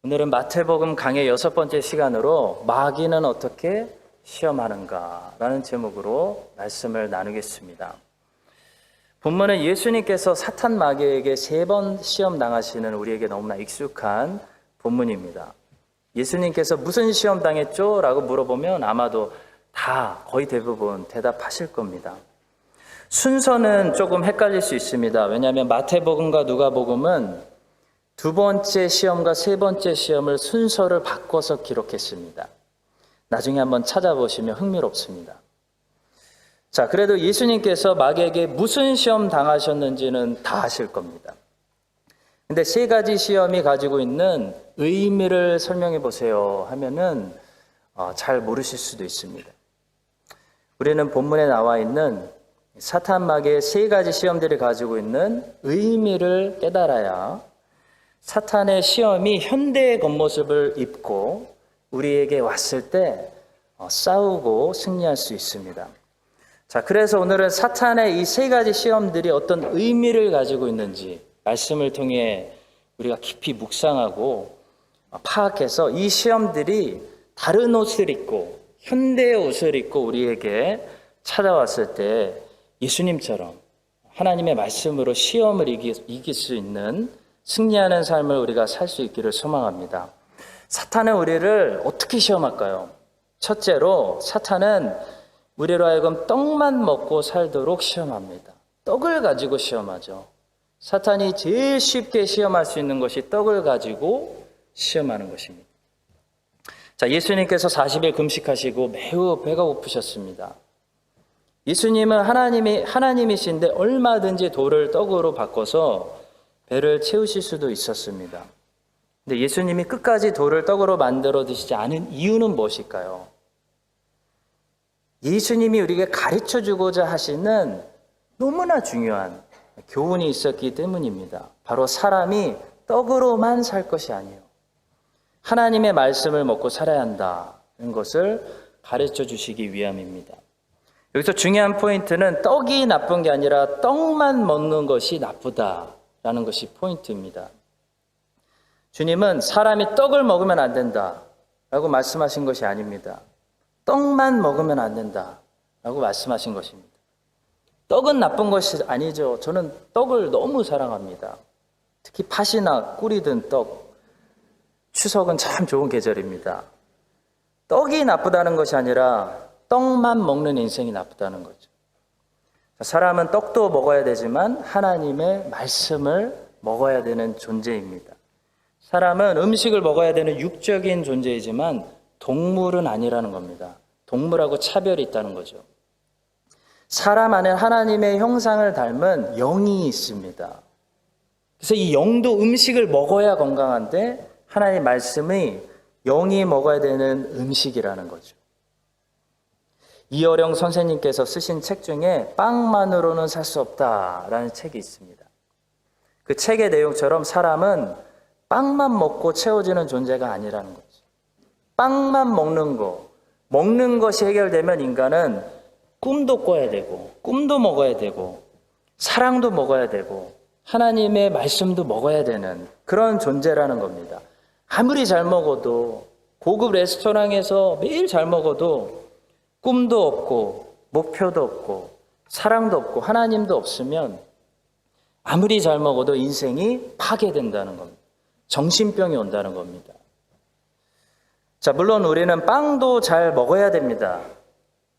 오늘은 마태복음 강의 6번째 시간으로 마귀는 어떻게 시험하는가라는 제목으로 말씀을 나누겠습니다. 본문은 예수님께서 사탄 마귀에게 3번 시험 당하시는 우리에게 너무나 익숙한 본문입니다. 예수님께서 무슨 시험 당했죠? 라고 물어보면 아마도 다 거의 대부분 대답하실 겁니다. 순서는 조금 헷갈릴 수 있습니다. 왜냐하면 마태복음과 누가복음은 2번째 시험과 3번째 시험을 순서를 바꿔서 기록했습니다. 나중에 한번 찾아보시면 흥미롭습니다. 자, 그래도 예수님께서 마귀에게 무슨 시험 당하셨는지는 다 아실 겁니다. 근데 3가지 시험이 가지고 있는 의미를 설명해 보세요 하면은 잘 모르실 수도 있습니다. 우리는 본문에 나와 있는 사탄 마귀의 3가지 시험들이 가지고 있는 의미를 깨달아야 사탄의 시험이 현대의 겉모습을 입고 우리에게 왔을 때 싸우고 승리할 수 있습니다. 자, 그래서 오늘은 사탄의 이 3가지 시험들이 어떤 의미를 가지고 있는지 말씀을 통해 우리가 깊이 묵상하고 파악해서 이 시험들이 다른 옷을 입고 현대의 옷을 입고 우리에게 찾아왔을 때 예수님처럼 하나님의 말씀으로 시험을 이길 수 있는 승리하는 삶을 우리가 살 수 있기를 소망합니다. 사탄은 우리를 어떻게 시험할까요? 첫째로 사탄은 우리로 하여금 떡만 먹고 살도록 시험합니다. 떡을 가지고 시험하죠. 사탄이 제일 쉽게 시험할 수 있는 것이 떡을 가지고 시험하는 것입니다. 자, 예수님께서 40일 금식하시고 매우 배가 고프셨습니다. 예수님은 하나님이신데 얼마든지 돌을 떡으로 바꿔서 배를 채우실 수도 있었습니다. 근데 예수님이 끝까지 돌을 떡으로 만들어 드시지 않은 이유는 무엇일까요? 예수님이 우리에게 가르쳐 주고자 하시는 너무나 중요한 교훈이 있었기 때문입니다. 바로 사람이 떡으로만 살 것이 아니에요. 하나님의 말씀을 먹고 살아야 한다는 것을 가르쳐 주시기 위함입니다. 여기서 중요한 포인트는 떡이 나쁜 게 아니라 떡만 먹는 것이 나쁘다라는 것이 포인트입니다. 주님은 사람이 떡을 먹으면 안 된다라고 말씀하신 것이 아닙니다. 떡만 먹으면 안 된다라고 말씀하신 것입니다. 떡은 나쁜 것이 아니죠. 저는 떡을 너무 사랑합니다. 특히 팥이나 꿀이 든 떡. 추석은 참 좋은 계절입니다. 떡이 나쁘다는 것이 아니라 떡만 먹는 인생이 나쁘다는 거죠. 사람은 떡도 먹어야 되지만 하나님의 말씀을 먹어야 되는 존재입니다. 사람은 음식을 먹어야 되는 육적인 존재이지만 동물은 아니라는 겁니다. 동물하고 차별이 있다는 거죠. 사람 안에 하나님의 형상을 닮은 영이 있습니다. 그래서 이 영도 음식을 먹어야 건강한데 하나님의 말씀이 영이 먹어야 되는 음식이라는 거죠. 이어령 선생님께서 쓰신 책 중에 빵만으로는 살 수 없다라는 책이 있습니다. 그 책의 내용처럼 사람은 빵만 먹고 채워지는 존재가 아니라는 거죠. 빵만 먹는 것이 해결되면 인간은 꿈도 꿔야 되고 꿈도 먹어야 되고 사랑도 먹어야 되고 하나님의 말씀도 먹어야 되는 그런 존재라는 겁니다. 아무리 잘 먹어도 고급 레스토랑에서 매일 잘 먹어도 꿈도 없고 목표도 없고 사랑도 없고 하나님도 없으면 아무리 잘 먹어도 인생이 파괴된다는 겁니다. 정신병이 온다는 겁니다. 자, 물론 우리는 빵도 잘 먹어야 됩니다.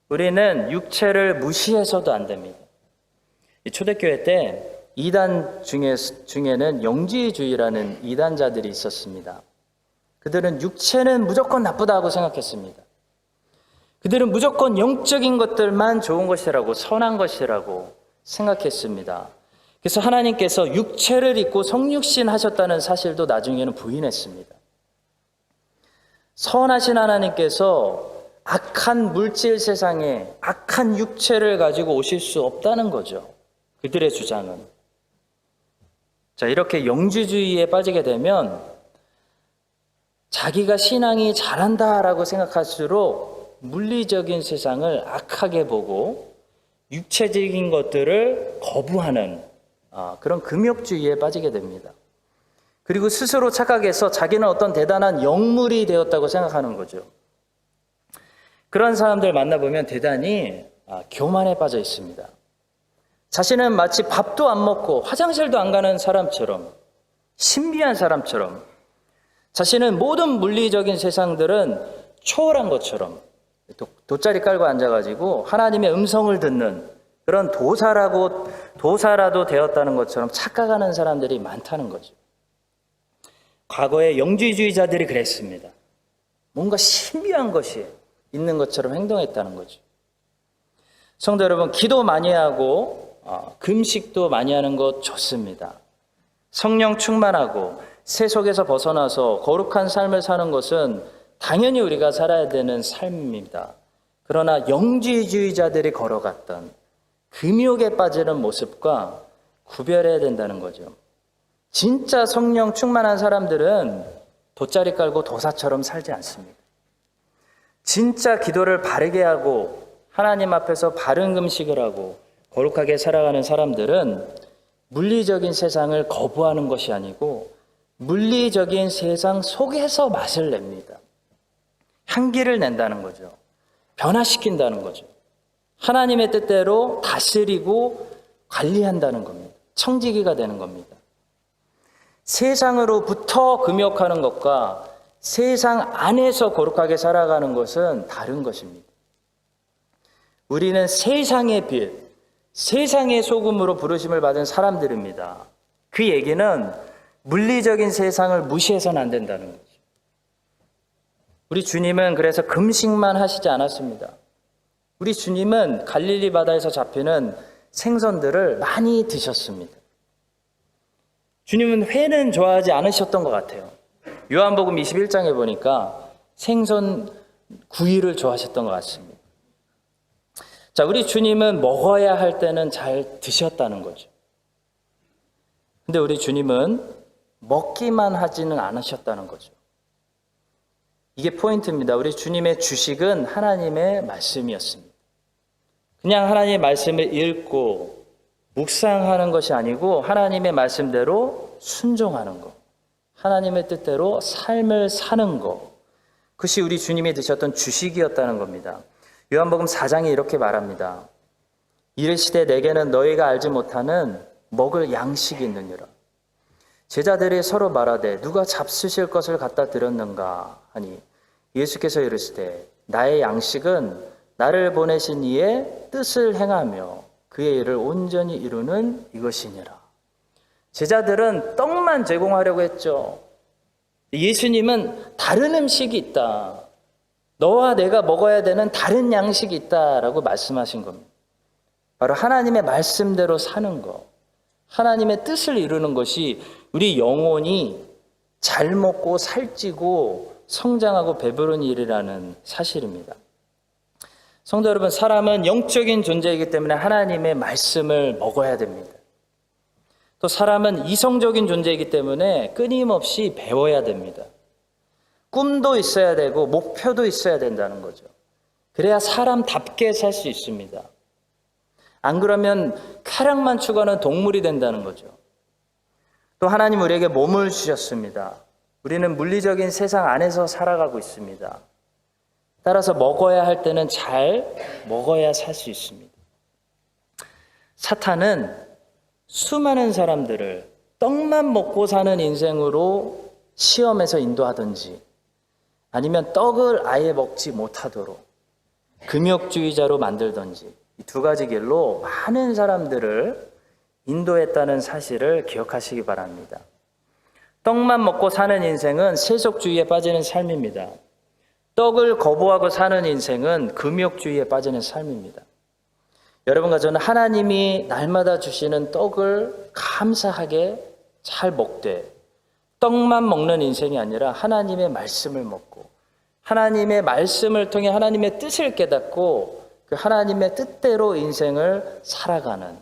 우리는 육체를 무시해서도 안 됩니다. 초대교회 때 이단 중에는 영지주의라는 이단자들이 있었습니다. 그들은 육체는 무조건 나쁘다고 생각했습니다. 그들은 무조건 영적인 것들만 좋은 것이라고 선한 것이라고 생각했습니다. 그래서 하나님께서 육체를 입고 성육신 하셨다는 사실도 나중에는 부인했습니다. 선하신 하나님께서 악한 물질 세상에 악한 육체를 가지고 오실 수 없다는 거죠. 그들의 주장은. 자, 이렇게 영지주의에 빠지게 되면 자기가 신앙이 잘한다라고 생각할수록 물리적인 세상을 악하게 보고 육체적인 것들을 거부하는 그런 금욕주의에 빠지게 됩니다. 그리고 스스로 착각해서 자기는 어떤 대단한 영물이 되었다고 생각하는 거죠. 그런 사람들 만나보면 대단히 교만에 빠져 있습니다. 자신은 마치 밥도 안 먹고 화장실도 안 가는 사람처럼, 신비한 사람처럼, 자신은 모든 물리적인 세상들은 초월한 것처럼 돗자리 깔고 앉아가지고 하나님의 음성을 듣는 그런 도사라도 되었다는 것처럼 착각하는 사람들이 많다는 거죠. 과거에 영지주의자들이 그랬습니다. 뭔가 신비한 것이 있는 것처럼 행동했다는 거죠. 성도 여러분, 기도 많이 하고 금식도 많이 하는 것 좋습니다. 성령 충만하고 세속에서 벗어나서 거룩한 삶을 사는 것은 당연히 우리가 살아야 되는 삶입니다. 그러나 영지주의자들이 걸어갔던 금욕에 빠지는 모습과 구별해야 된다는 거죠. 진짜 성령 충만한 사람들은 돗자리 깔고 도사처럼 살지 않습니다. 진짜 기도를 바르게 하고 하나님 앞에서 바른 금식을 하고 거룩하게 살아가는 사람들은 물리적인 세상을 거부하는 것이 아니고 물리적인 세상 속에서 맛을 냅니다. 향기를 낸다는 거죠. 변화시킨다는 거죠. 하나님의 뜻대로 다스리고 관리한다는 겁니다. 청지기가 되는 겁니다. 세상으로부터 금욕하는 것과 세상 안에서 거룩하게 살아가는 것은 다른 것입니다. 우리는 세상의 빛, 세상의 소금으로 부르심을 받은 사람들입니다. 그 얘기는 물리적인 세상을 무시해서는 안 된다는 거죠. 우리 주님은 그래서 금식만 하시지 않았습니다. 우리 주님은 갈릴리 바다에서 잡히는 생선들을 많이 드셨습니다. 주님은 회는 좋아하지 않으셨던 것 같아요. 요한복음 21장에 보니까 생선 구이를 좋아하셨던 것 같습니다. 자, 우리 주님은 먹어야 할 때는 잘 드셨다는 거죠. 근데 우리 주님은 먹기만 하지는 않으셨다는 거죠. 이게 포인트입니다. 우리 주님의 주식은 하나님의 말씀이었습니다. 그냥 하나님의 말씀을 읽고 묵상하는 것이 아니고 하나님의 말씀대로 순종하는 것, 하나님의 뜻대로 삶을 사는 것, 그것이 우리 주님이 드셨던 주식이었다는 겁니다. 요한복음 4장에 이렇게 말합니다. 이르시되 내게는 너희가 알지 못하는 먹을 양식이 있느니라. 제자들이 서로 말하되 누가 잡수실 것을 갖다 드렸는가 하니 예수께서 이르시되 나의 양식은 나를 보내신 이의 뜻을 행하며 그의 일을 온전히 이루는 이것이니라. 제자들은 떡만 제공하려고 했죠. 예수님은 다른 음식이 있다. 너와 내가 먹어야 되는 다른 양식이 있다라고 말씀하신 겁니다. 바로 하나님의 말씀대로 사는 것, 하나님의 뜻을 이루는 것이 우리 영혼이 잘 먹고 살찌고 성장하고 배부른 일이라는 사실입니다. 성도 여러분, 사람은 영적인 존재이기 때문에 하나님의 말씀을 먹어야 됩니다. 또 사람은 이성적인 존재이기 때문에 끊임없이 배워야 됩니다. 꿈도 있어야 되고 목표도 있어야 된다는 거죠. 그래야 사람답게 살 수 있습니다. 안 그러면 쾌락만 추구하는 동물이 된다는 거죠. 또 하나님 우리에게 몸을 주셨습니다. 우리는 물리적인 세상 안에서 살아가고 있습니다. 따라서 먹어야 할 때는 잘 먹어야 살 수 있습니다. 사탄은 수많은 사람들을 떡만 먹고 사는 인생으로 시험에서 인도하든지 아니면 떡을 아예 먹지 못하도록 금욕주의자로 만들든지 이 두 가지 길로 많은 사람들을 인도했다는 사실을 기억하시기 바랍니다. 떡만 먹고 사는 인생은 세속주의에 빠지는 삶입니다. 떡을 거부하고 사는 인생은 금욕주의에 빠지는 삶입니다. 여러분과 저는 하나님이 날마다 주시는 떡을 감사하게 잘 먹되 떡만 먹는 인생이 아니라 하나님의 말씀을 먹고 하나님의 말씀을 통해 하나님의 뜻을 깨닫고 그 하나님의 뜻대로 인생을 살아가는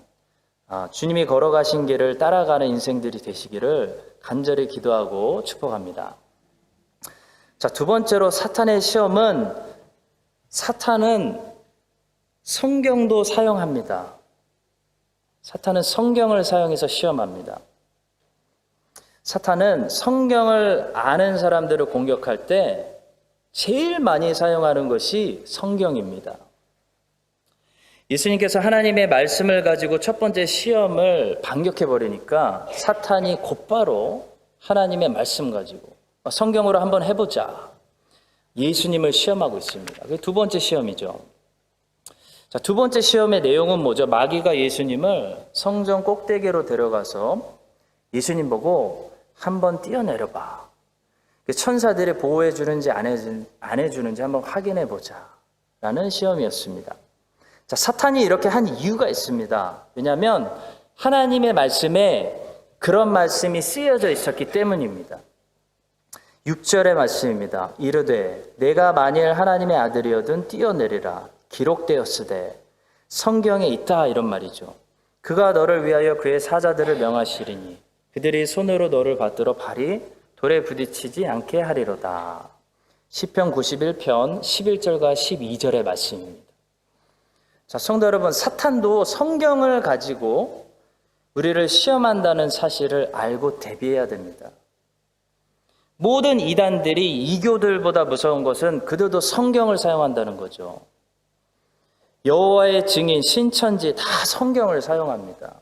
주님이 걸어가신 길을 따라가는 인생들이 되시기를 간절히 기도하고 축복합니다. 자, 두 번째로 사탄의 시험은 사탄은 성경도 사용합니다. 사탄은 성경을 사용해서 시험합니다. 사탄은 성경을 아는 사람들을 공격할 때 제일 많이 사용하는 것이 성경입니다. 예수님께서 하나님의 말씀을 가지고 첫 번째 시험을 반격해 버리니까 사탄이 곧바로 하나님의 말씀 가지고 성경으로 한번 해보자. 예수님을 시험하고 있습니다. 그게 두 번째 시험이죠. 자, 두 번째 시험의 내용은 뭐죠? 마귀가 예수님을 성전 꼭대기로 데려가서 예수님 보고 한번 뛰어내려봐. 천사들이 보호해 주는지 안 해주는지 한번 확인해 보자. 라는 시험이었습니다. 자, 사탄이 이렇게 한 이유가 있습니다. 왜냐하면 하나님의 말씀에 그런 말씀이 쓰여져 있었기 때문입니다. 6절의 말씀입니다. 이르되 내가 만일 하나님의 아들이어든 뛰어내리라. 기록되었으되 성경에 있다, 이런 말이죠. 그가 너를 위하여 그의 사자들을 명하시리니 그들이 손으로 너를 받들어 발이 돌에 부딪히지 않게 하리로다. 시편 91편 11절과 12절의 말씀입니다. 자, 성도 여러분, 사탄도 성경을 가지고 우리를 시험한다는 사실을 알고 대비해야 됩니다. 모든 이단들이 이교들보다 무서운 것은 그들도 성경을 사용한다는 거죠. 여호와의 증인, 신천지 다 성경을 사용합니다.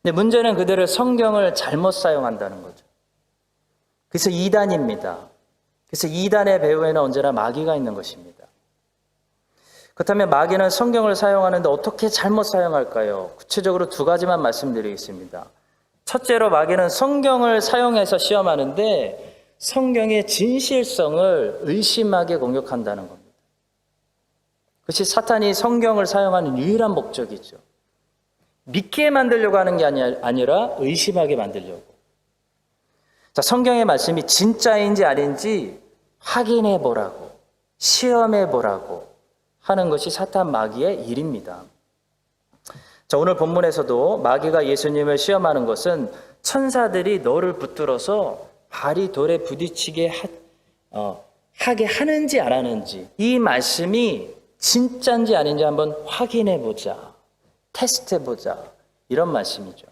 근데 문제는 그들을 성경을 잘못 사용한다는 거죠. 그래서 이단입니다. 그래서 이단의 배후에는 언제나 마귀가 있는 것입니다. 그렇다면 마귀는 성경을 사용하는데 어떻게 잘못 사용할까요? 구체적으로 두 가지만 말씀드리겠습니다. 첫째로 마귀는 성경을 사용해서 시험하는데 성경의 진실성을 의심하게 공격한다는 겁니다. 그것이 사탄이 성경을 사용하는 유일한 목적이죠. 믿게 만들려고 하는 게 아니라 의심하게 만들려고. 자, 성경의 말씀이 진짜인지 아닌지 확인해 보라고, 시험해 보라고 하는 것이 사탄 마귀의 일입니다. 자, 오늘 본문에서도 마귀가 예수님을 시험하는 것은 천사들이 너를 붙들어서 발이 돌에 부딪히게 하게 하는지 안 하는지, 이 말씀이 진짜인지 아닌지 한번 확인해 보자, 테스트해 보자, 이런 말씀이죠.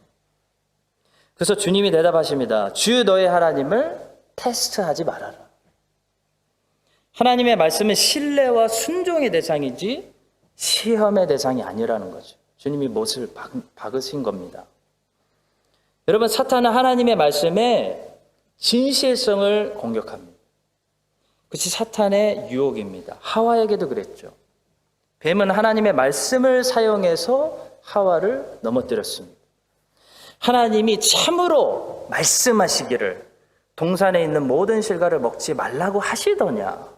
그래서 주님이 대답하십니다. 주 너의 하나님을 테스트하지 말아라. 하나님의 말씀은 신뢰와 순종의 대상이지 시험의 대상이 아니라는 거죠. 주님이 못을 박으신 겁니다. 여러분, 사탄은 하나님의 말씀에 진실성을 공격합니다. 그것이 사탄의 유혹입니다. 하와에게도 그랬죠. 뱀은 하나님의 말씀을 사용해서 하와를 넘어뜨렸습니다. 하나님이 참으로 말씀하시기를 동산에 있는 모든 실과를 먹지 말라고 하시더냐?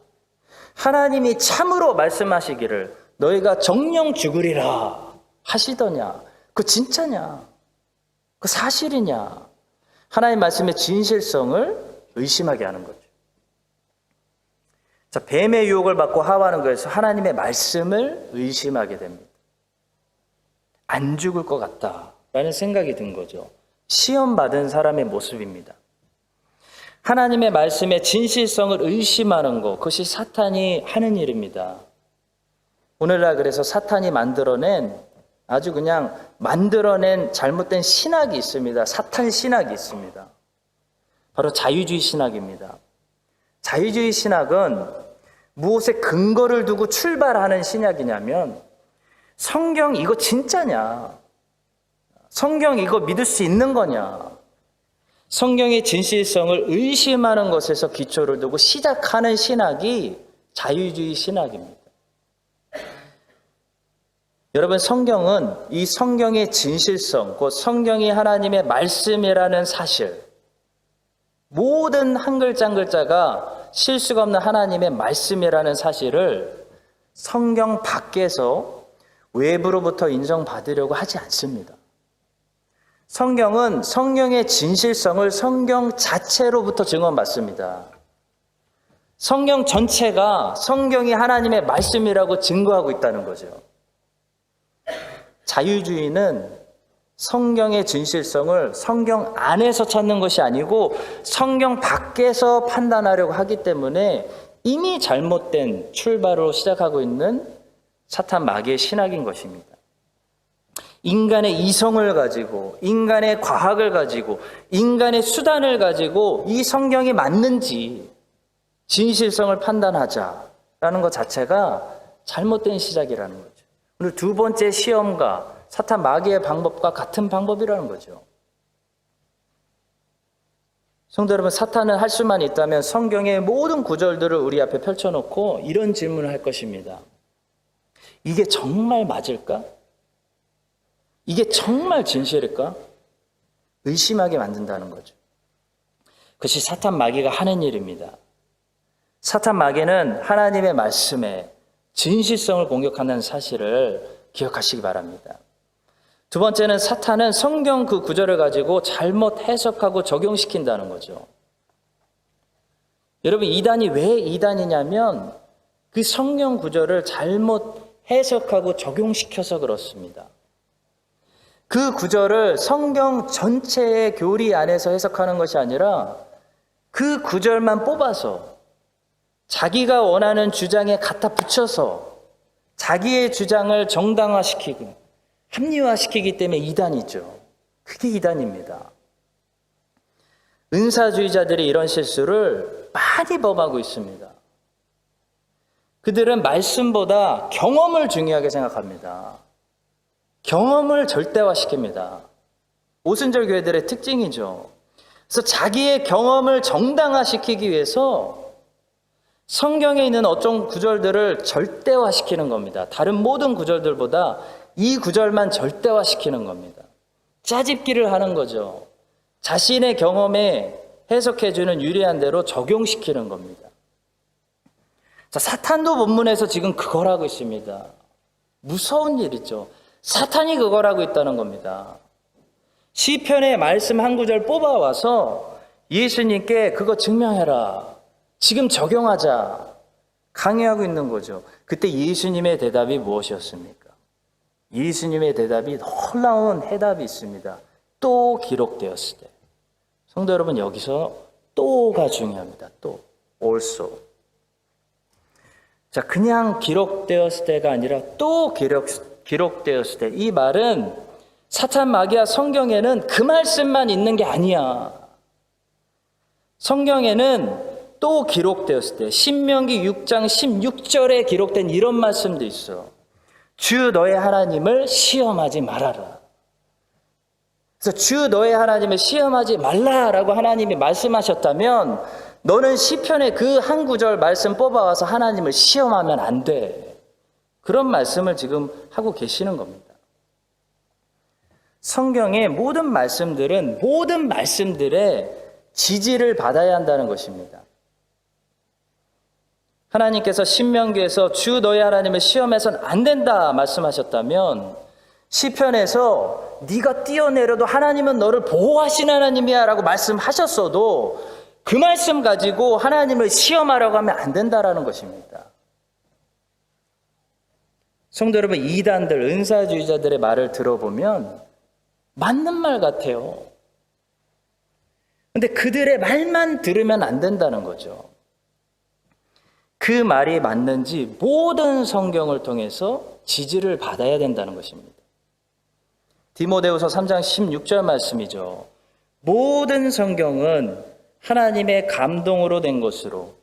하나님이 참으로 말씀하시기를 너희가 정령 죽으리라 하시더냐? 그거 진짜냐? 그거 사실이냐? 하나님 말씀의 진실성을 의심하게 하는 거죠. 자, 뱀의 유혹을 받고 하와는 그래서 하나님의 말씀을 의심하게 됩니다. 안 죽을 것 같다라는 생각이 든 거죠. 시험받은 사람의 모습입니다. 하나님의 말씀의 진실성을 의심하는 것, 그것이 사탄이 하는 일입니다. 오늘날 그래서 사탄이 만들어낸 잘못된 신학이 있습니다. 사탄 신학이 있습니다. 바로 자유주의 신학입니다. 자유주의 신학은 무엇에 근거를 두고 출발하는 신학이냐면 성경 이거 진짜냐? 성경 이거 믿을 수 있는 거냐? 성경의 진실성을 의심하는 것에서 기초를 두고 시작하는 신학이 자유주의 신학입니다. 여러분, 성경은 이 성경의 진실성, 곧 성경이 하나님의 말씀이라는 사실, 모든 한 글자 한 글자가 실수가 없는 하나님의 말씀이라는 사실을 성경 밖에서 외부로부터 인정받으려고 하지 않습니다. 성경은 성경의 진실성을 성경 자체로부터 증언받습니다. 성경 전체가 성경이 하나님의 말씀이라고 증거하고 있다는 거죠. 자유주의는 성경의 진실성을 성경 안에서 찾는 것이 아니고 성경 밖에서 판단하려고 하기 때문에 이미 잘못된 출발로 시작하고 있는 사탄 마귀의 신학인 것입니다. 인간의 이성을 가지고, 인간의 과학을 가지고, 인간의 수단을 가지고 이 성경이 맞는지 진실성을 판단하자라는 것 자체가 잘못된 시작이라는 거죠. 오늘 두 번째 시험과 사탄 마귀의 방법과 같은 방법이라는 거죠. 성도 여러분, 사탄은 할 수만 있다면 성경의 모든 구절들을 우리 앞에 펼쳐놓고 이런 질문을 할 것입니다. 이게 정말 맞을까? 이게 정말 진실일까? 의심하게 만든다는 거죠. 그것이 사탄 마귀가 하는 일입니다. 사탄 마귀는 하나님의 말씀에 진실성을 공격하는 사실을 기억하시기 바랍니다. 두 번째는 사탄은 성경 그 구절을 가지고 잘못 해석하고 적용시킨다는 거죠. 여러분, 이단이 왜 이단이냐면 그 성경 구절을 잘못 해석하고 적용시켜서 그렇습니다. 그 구절을 성경 전체의 교리 안에서 해석하는 것이 아니라 그 구절만 뽑아서 자기가 원하는 주장에 갖다 붙여서 자기의 주장을 정당화시키고 합리화시키기 때문에 이단이죠. 그게 이단입니다. 은사주의자들이 이런 실수를 많이 범하고 있습니다. 그들은 말씀보다 경험을 중요하게 생각합니다. 경험을 절대화시킵니다. 오순절 교회들의 특징이죠. 그래서 자기의 경험을 정당화시키기 위해서 성경에 있는 어떤 구절들을 절대화시키는 겁니다. 다른 모든 구절들보다 이 구절만 절대화시키는 겁니다. 짜집기를 하는 거죠. 자신의 경험에 해석해주는 유리한 대로 적용시키는 겁니다. 자, 사탄도 본문에서 지금 그걸 하고 있습니다. 무서운 일이죠. 사탄이 그걸 하고 있다는 겁니다. 시편의 말씀 한 구절 뽑아와서 예수님께 그거 증명해라, 지금 적용하자 강요하고 있는 거죠. 그때 예수님의 대답이 무엇이었습니까? 예수님의 대답이 놀라운 해답이 있습니다. 또 기록되었을 때. 성도 여러분, 여기서 또가 중요합니다. 또, also. 자, 그냥 기록되었을 때가 아니라 또 기록되었을 때. 이 말은 사탄 마귀와 성경에는 그 말씀만 있는 게 아니야. 성경에는 또 기록되었을 때, 신명기 6장 16절에 기록된 이런 말씀도 있어. 주 너의 하나님을 시험하지 말아라. 그래서 주 너의 하나님을 시험하지 말라라고 하나님이 말씀하셨다면 너는 시편의 그 한 구절 말씀 뽑아와서 하나님을 시험하면 안 돼. 그런 말씀을 지금 하고 계시는 겁니다. 성경의 모든 말씀들은 모든 말씀들의 지지를 받아야 한다는 것입니다. 하나님께서 신명기에서 주 너의 하나님을 시험해서는 안 된다 말씀하셨다면 시편에서 네가 뛰어내려도 하나님은 너를 보호하신 하나님이야 라고 말씀하셨어도 그 말씀 가지고 하나님을 시험하려고 하면 안 된다라는 것입니다. 성도 여러분, 이단들, 은사주의자들의 말을 들어보면 맞는 말 같아요. 근데 그들의 말만 들으면 안 된다는 거죠. 그 말이 맞는지 모든 성경을 통해서 지지를 받아야 된다는 것입니다. 디모데후서 3장 16절 말씀이죠. 모든 성경은 하나님의 감동으로 된 것으로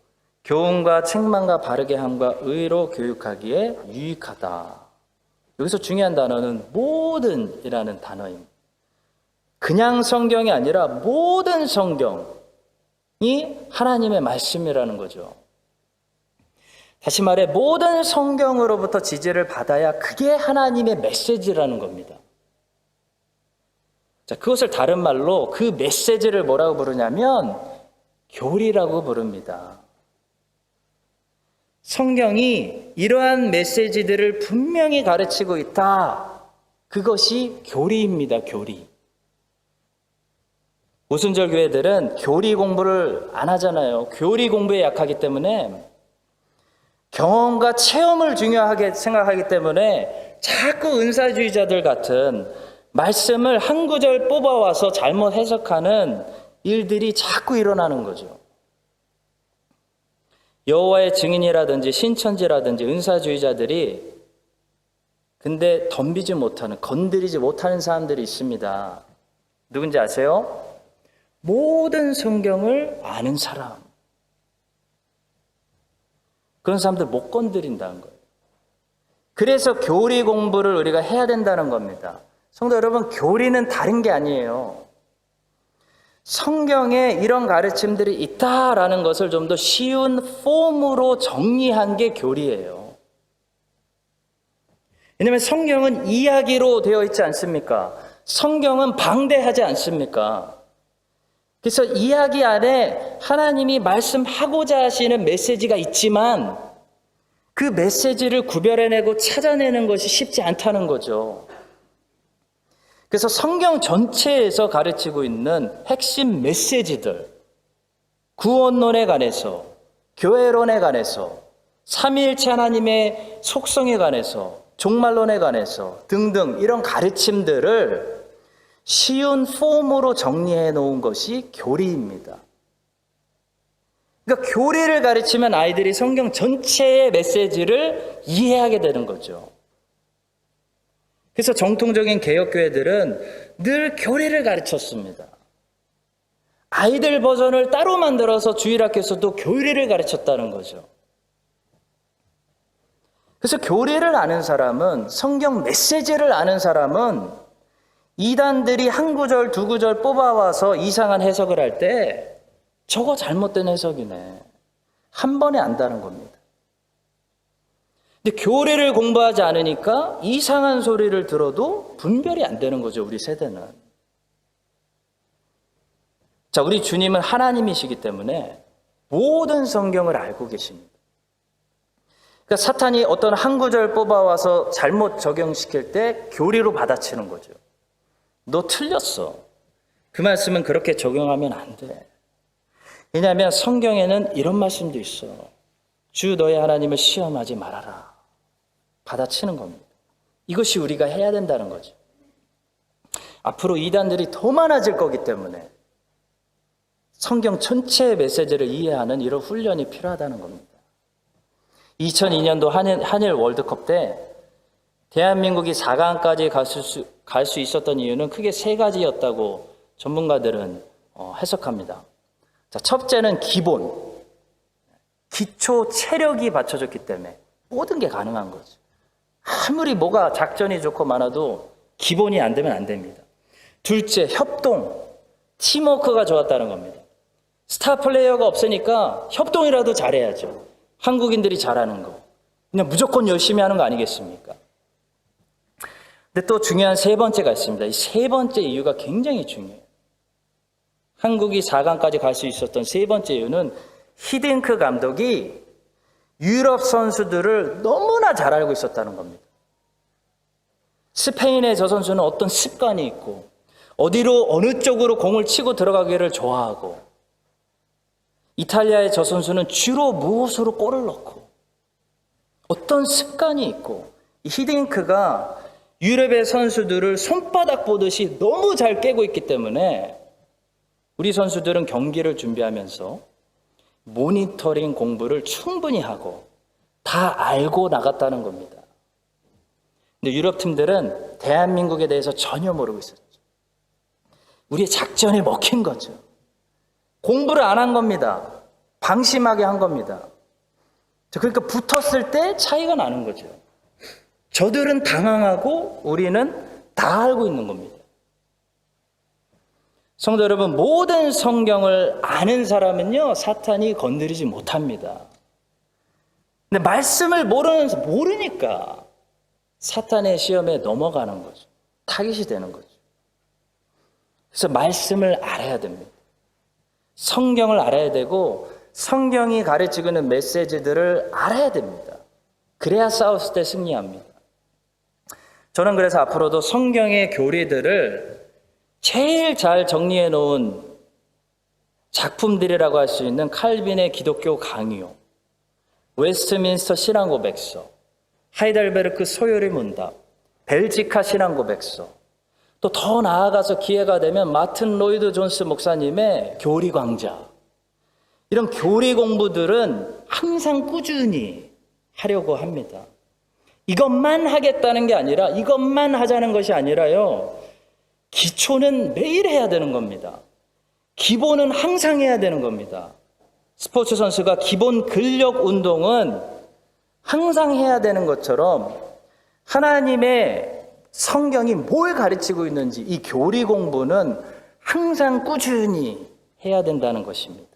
교훈과 책망과 바르게 함과 의로 교육하기에 유익하다. 여기서 중요한 단어는 모든이라는 단어입니다. 그냥 성경이 아니라 모든 성경이 하나님의 말씀이라는 거죠. 다시 말해 모든 성경으로부터 지지를 받아야 그게 하나님의 메시지라는 겁니다. 자, 그것을 다른 말로 그 메시지를 뭐라고 부르냐면 교리라고 부릅니다. 성경이 이러한 메시지들을 분명히 가르치고 있다. 그것이 교리입니다. 교리. 오순절 교회들은 교리 공부를 안 하잖아요. 교리 공부에 약하기 때문에 경험과 체험을 중요하게 생각하기 때문에 자꾸 은사주의자들 같은 말씀을 한 구절 뽑아와서 잘못 해석하는 일들이 자꾸 일어나는 거죠. 여호와의 증인이라든지 신천지라든지 은사주의자들이 근데 덤비지 못하는, 건드리지 못하는 사람들이 있습니다. 누군지 아세요? 모든 성경을 아는 사람. 그런 사람들 못 건드린다는 거예요. 그래서 교리 공부를 우리가 해야 된다는 겁니다. 성도 여러분, 교리는 다른 게 아니에요. 성경에 이런 가르침들이 있다라는 것을 좀 더 쉬운 폼으로 정리한 게 교리예요. 왜냐하면 성경은 이야기로 되어 있지 않습니까? 성경은 방대하지 않습니까? 그래서 이야기 안에 하나님이 말씀하고자 하시는 메시지가 있지만 그 메시지를 구별해내고 찾아내는 것이 쉽지 않다는 거죠. 그래서 성경 전체에서 가르치고 있는 핵심 메시지들, 구원론에 관해서, 교회론에 관해서, 삼위일체 하나님의 속성에 관해서, 종말론에 관해서 등등 이런 가르침들을 쉬운 폼으로 정리해 놓은 것이 교리입니다. 그러니까 교리를 가르치면 아이들이 성경 전체의 메시지를 이해하게 되는 거죠. 그래서 정통적인 개혁교회들은 늘 교리를 가르쳤습니다. 아이들 버전을 따로 만들어서 주일학교에서도 교리를 가르쳤다는 거죠. 그래서 교리를 아는 사람은, 성경 메시지를 아는 사람은 이단들이 한 구절 두 구절 뽑아와서 이상한 해석을 할 때 저거 잘못된 해석이네, 한 번에 안다는 겁니다. 근데 교리를 공부하지 않으니까 이상한 소리를 들어도 분별이 안 되는 거죠, 우리 세대는. 자, 우리 주님은 하나님이시기 때문에 모든 성경을 알고 계십니다. 그러니까 사탄이 어떤 한 구절 뽑아와서 잘못 적용시킬 때 교리로 받아치는 거죠. 너 틀렸어. 그 말씀은 그렇게 적용하면 안 돼. 왜냐하면 성경에는 이런 말씀도 있어. 주 너의 하나님을 시험하지 말아라. 받아치는 겁니다. 이것이 우리가 해야 된다는 거죠. 앞으로 이단들이 더 많아질 거기 때문에 성경 전체의 메시지를 이해하는 이런 훈련이 필요하다는 겁니다. 2002년도 한일 월드컵 때 대한민국이 4강까지 갈 수 있었던 이유는 크게 세 가지였다고 전문가들은 해석합니다. 자, 첫째는 기초 체력이 받쳐졌기 때문에 모든 게 가능한 거죠. 아무리 뭐가 작전이 좋고 많아도 기본이 안 되면 안 됩니다. 둘째, 협동, 팀워크가 좋았다는 겁니다. 스타 플레이어가 없으니까 협동이라도 잘해야죠. 한국인들이 잘하는 거. 그냥 무조건 열심히 하는 거 아니겠습니까? 근데 또 중요한 세 번째가 있습니다. 이 세 번째 이유가 굉장히 중요해요. 한국이 4강까지 갈 수 있었던 세 번째 이유는 히딩크 감독이 유럽 선수들을 너무나 잘 알고 있었다는 겁니다. 스페인의 저 선수는 어떤 습관이 있고 어디로 어느 쪽으로 공을 치고 들어가기를 좋아하고, 이탈리아의 저 선수는 주로 무엇으로 골을 넣고 어떤 습관이 있고, 이 히딩크가 유럽의 선수들을 손바닥 보듯이 너무 잘 깨고 있기 때문에 우리 선수들은 경기를 준비하면서 모니터링 공부를 충분히 하고 다 알고 나갔다는 겁니다. 근데 유럽 팀들은 대한민국에 대해서 전혀 모르고 있었죠. 우리의 작전에 먹힌 거죠. 공부를 안 한 겁니다. 방심하게 한 겁니다. 그러니까 붙었을 때 차이가 나는 거죠. 저들은 당황하고 우리는 다 알고 있는 겁니다. 성도 여러분, 모든 성경을 아는 사람은요, 사탄이 건드리지 못합니다. 근데 말씀을 모르니까 사탄의 시험에 넘어가는 거죠. 타깃이 되는 거죠. 그래서 말씀을 알아야 됩니다. 성경을 알아야 되고 성경이 가르치고 있는 메시지들을 알아야 됩니다. 그래야 싸웠을 때 승리합니다. 저는 그래서 앞으로도 성경의 교리들을 제일 잘 정리해 놓은 작품들이라고 할 수 있는 칼빈의 기독교 강요, 웨스트민스터 신앙고백서, 하이델베르크 소요리 문답, 벨지카 신앙고백서, 또 더 나아가서 기회가 되면 마틴 로이드 존스 목사님의 교리광자, 이런 교리 공부들은 항상 꾸준히 하려고 합니다. 이것만 하겠다는 게 아니라, 이것만 하자는 것이 아니라요, 기초는 매일 해야 되는 겁니다. 기본은 항상 해야 되는 겁니다. 스포츠 선수가 기본 근력 운동은 항상 해야 되는 것처럼 하나님의 성경이 뭘 가르치고 있는지 이 교리 공부는 항상 꾸준히 해야 된다는 것입니다.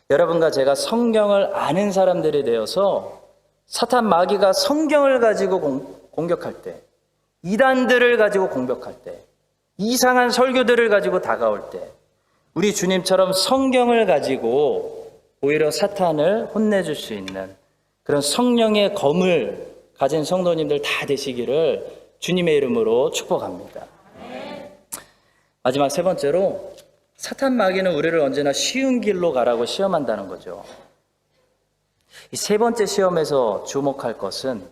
여러분과 제가 성경을 아는 사람들이 되어서 사탄 마귀가 성경을 가지고 공격할 때, 이단들을 가지고 공격할 때, 이상한 설교들을 가지고 다가올 때, 우리 주님처럼 성경을 가지고 오히려 사탄을 혼내줄 수 있는 그런 성령의 검을 가진 성도님들 다 되시기를 주님의 이름으로 축복합니다. 마지막 세 번째로, 사탄 마귀는 우리를 언제나 쉬운 길로 가라고 시험한다는 거죠. 이 세 번째 시험에서 주목할 것은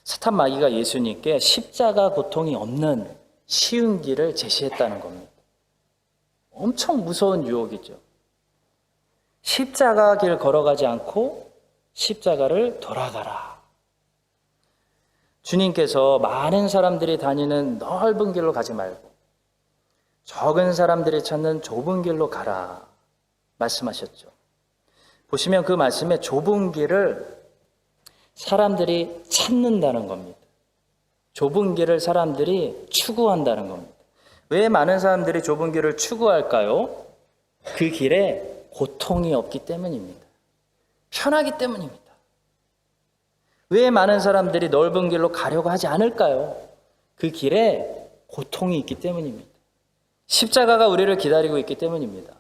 사탄 마귀가 예수님께 십자가 고통이 없는 쉬운 길을 제시했다는 겁니다. 엄청 무서운 유혹이죠. 십자가 길 걸어가지 않고 십자가를 돌아가라. 주님께서 많은 사람들이 다니는 넓은 길로 가지 말고 적은 사람들이 찾는 좁은 길로 가라 말씀하셨죠. 보시면 그 말씀에 좁은 길을 사람들이 찾는다는 겁니다. 좁은 길을 사람들이 추구한다는 겁니다. 왜 많은 사람들이 좁은 길을 추구할까요? 그 길에 고통이 없기 때문입니다. 편하기 때문입니다. 왜 많은 사람들이 넓은 길로 가려고 하지 않을까요? 그 길에 고통이 있기 때문입니다. 십자가가 우리를 기다리고 있기 때문입니다.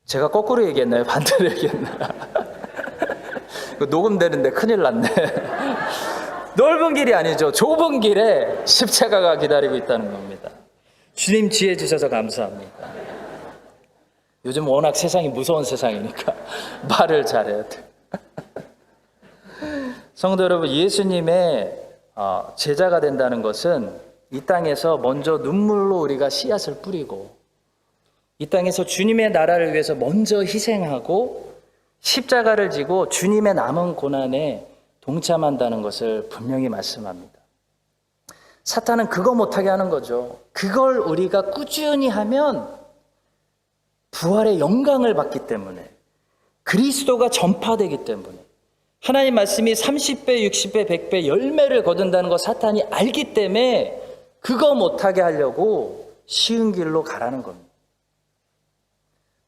제가 거꾸로 얘기했나요? 반대로 얘기했나요? 녹음되는데 큰일 났네. 넓은 길이 아니죠. 좁은 길에 십자가가 기다리고 있다는 겁니다. 주님 지혜 주셔서 감사합니다. 요즘 워낙 세상이 무서운 세상이니까 말을 잘해야 돼. 성도 여러분, 예수님의 제자가 된다는 것은 이 땅에서 먼저 눈물로 우리가 씨앗을 뿌리고 이 땅에서 주님의 나라를 위해서 먼저 희생하고 십자가를 지고 주님의 남은 고난에 동참한다는 것을 분명히 말씀합니다. 사탄은 그거 못하게 하는 거죠. 그걸 우리가 꾸준히 하면 부활의 영광을 받기 때문에, 그리스도가 전파되기 때문에, 하나님 말씀이 30배, 60배, 100배 열매를 거둔다는 거 사탄이 알기 때문에 그거 못하게 하려고 쉬운 길로 가라는 겁니다.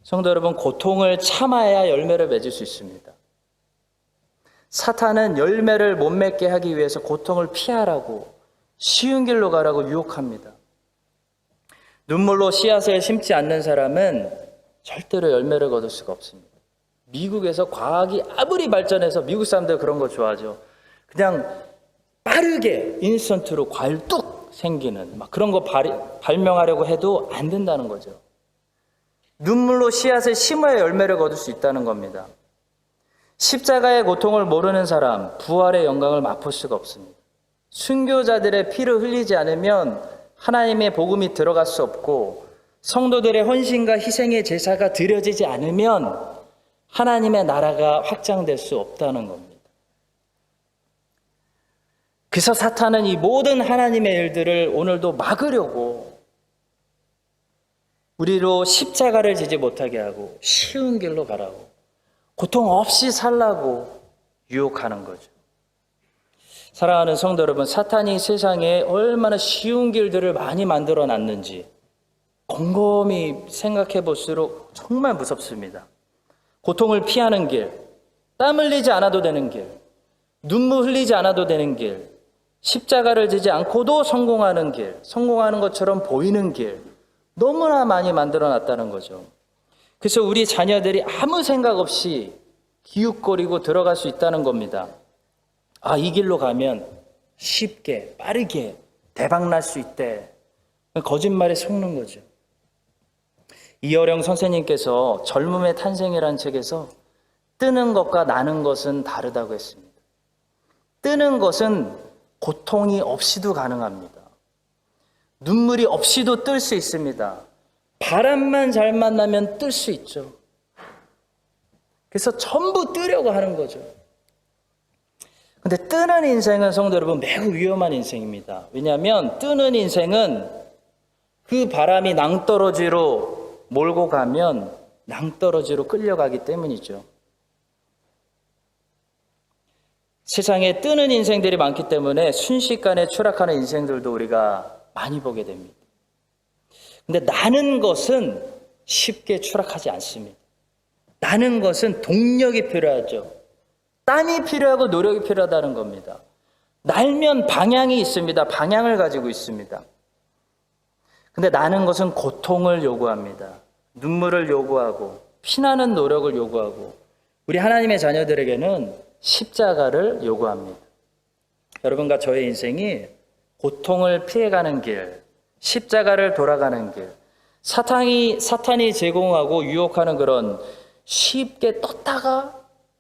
성도 여러분, 고통을 참아야 열매를 맺을 수 있습니다. 사탄은 열매를 못 맺게 하기 위해서 고통을 피하라고, 쉬운 길로 가라고 유혹합니다. 눈물로 씨앗을 심지 않는 사람은 절대로 열매를 거둘 수가 없습니다. 미국에서 과학이 아무리 발전해서, 미국 사람들 그런 거 좋아하죠. 그냥 빠르게 인스턴트로 과일 뚝 생기는 막 그런 거 발명하려고 해도 안 된다는 거죠. 눈물로 씨앗을 심어야 열매를 거둘 수 있다는 겁니다. 십자가의 고통을 모르는 사람, 부활의 영광을 맛볼 수가 없습니다. 순교자들의 피를 흘리지 않으면 하나님의 복음이 들어갈 수 없고, 성도들의 헌신과 희생의 제사가 드려지지 않으면 하나님의 나라가 확장될 수 없다는 겁니다. 그래서 사탄은 이 모든 하나님의 일들을 오늘도 막으려고 우리로 십자가를 지지 못하게 하고 쉬운 길로 가라고, 고통 없이 살라고 유혹하는 거죠. 사랑하는 성도 여러분, 사탄이 세상에 얼마나 쉬운 길들을 많이 만들어 놨는지 곰곰이 생각해 볼수록 정말 무섭습니다. 고통을 피하는 길, 땀 흘리지 않아도 되는 길, 눈물 흘리지 않아도 되는 길, 십자가를 지지 않고도 성공하는 길, 성공하는 것처럼 보이는 길, 너무나 많이 만들어 놨다는 거죠. 그래서 우리 자녀들이 아무 생각 없이 기웃거리고 들어갈 수 있다는 겁니다. 아, 이 길로 가면 쉽게, 빠르게 대박 날 수 있대. 거짓말에 속는 거죠. 이어령 선생님께서 젊음의 탄생이라는 책에서 뜨는 것과 나는 것은 다르다고 했습니다. 뜨는 것은 고통이 없이도 가능합니다. 눈물이 없이도 뜰 수 있습니다. 바람만 잘 만나면 뜰 수 있죠. 그래서 전부 뜨려고 하는 거죠. 근데 뜨는 인생은 성도 여러분 매우 위험한 인생입니다. 왜냐하면 뜨는 인생은 그 바람이 낭떠러지로 몰고 가면 낭떠러지로 끌려가기 때문이죠. 세상에 뜨는 인생들이 많기 때문에 순식간에 추락하는 인생들도 우리가 많이 보게 됩니다. 근데 나는 것은 쉽게 추락하지 않습니다. 나는 것은 동력이 필요하죠. 땀이 필요하고 노력이 필요하다는 겁니다. 날면 방향이 있습니다. 방향을 가지고 있습니다. 근데 나는 것은 고통을 요구합니다. 눈물을 요구하고 피나는 노력을 요구하고 우리 하나님의 자녀들에게는 십자가를 요구합니다. 여러분과 저의 인생이 고통을 피해가는 길, 십자가를 돌아가는 길, 사탄이 제공하고 유혹하는 그런 쉽게 떴다가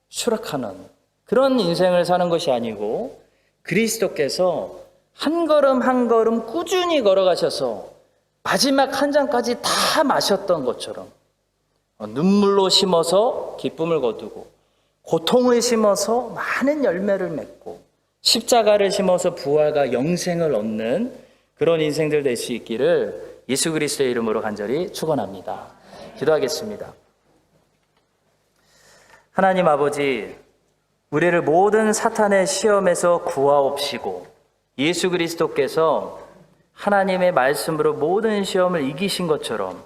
추락하는 그런 인생을 사는 것이 아니고 그리스도께서 한 걸음 한 걸음 꾸준히 걸어가셔서 마지막 한 잔까지 다 마셨던 것처럼 눈물로 심어서 기쁨을 거두고 고통을 심어서 많은 열매를 맺고 십자가를 심어서 부활과 영생을 얻는 그런 인생들 될 수 있기를 예수 그리스도의 이름으로 간절히 축원합니다. 기도하겠습니다. 하나님 아버지, 우리를 모든 사탄의 시험에서 구하옵시고 예수 그리스도께서 하나님의 말씀으로 모든 시험을 이기신 것처럼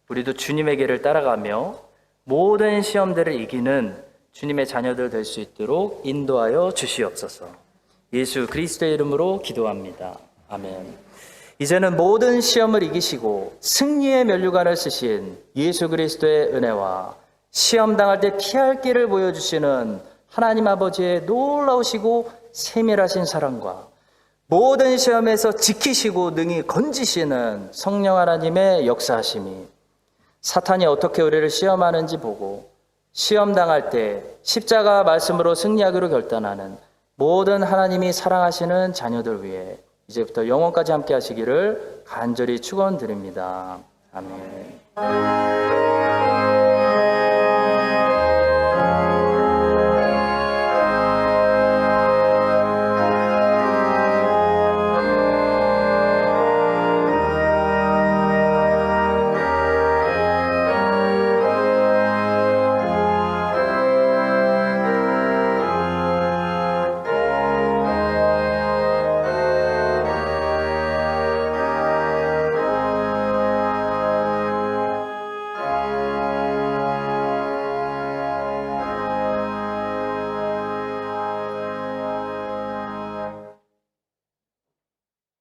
우리도 주님의 길을 따라가며 모든 시험들을 이기는 주님의 자녀들 될 수 있도록 인도하여 주시옵소서. 예수 그리스도의 이름으로 기도합니다. 아멘. 이제는 모든 시험을 이기시고 승리의 면류관을 쓰신 예수 그리스도의 은혜와 시험 당할 때 피할 길을 보여주시는 하나님 아버지의 놀라우시고 세밀하신 사랑과 모든 시험에서 지키시고 능히 건지시는 성령 하나님의 역사하심이 사탄이 어떻게 우리를 시험하는지 보고 시험 당할 때 십자가 말씀으로 승리하기로 결단하는 모든 하나님이 사랑하시는 자녀들 위해 이제부터 영원까지 함께 하시기를 간절히 축원드립니다. 아멘.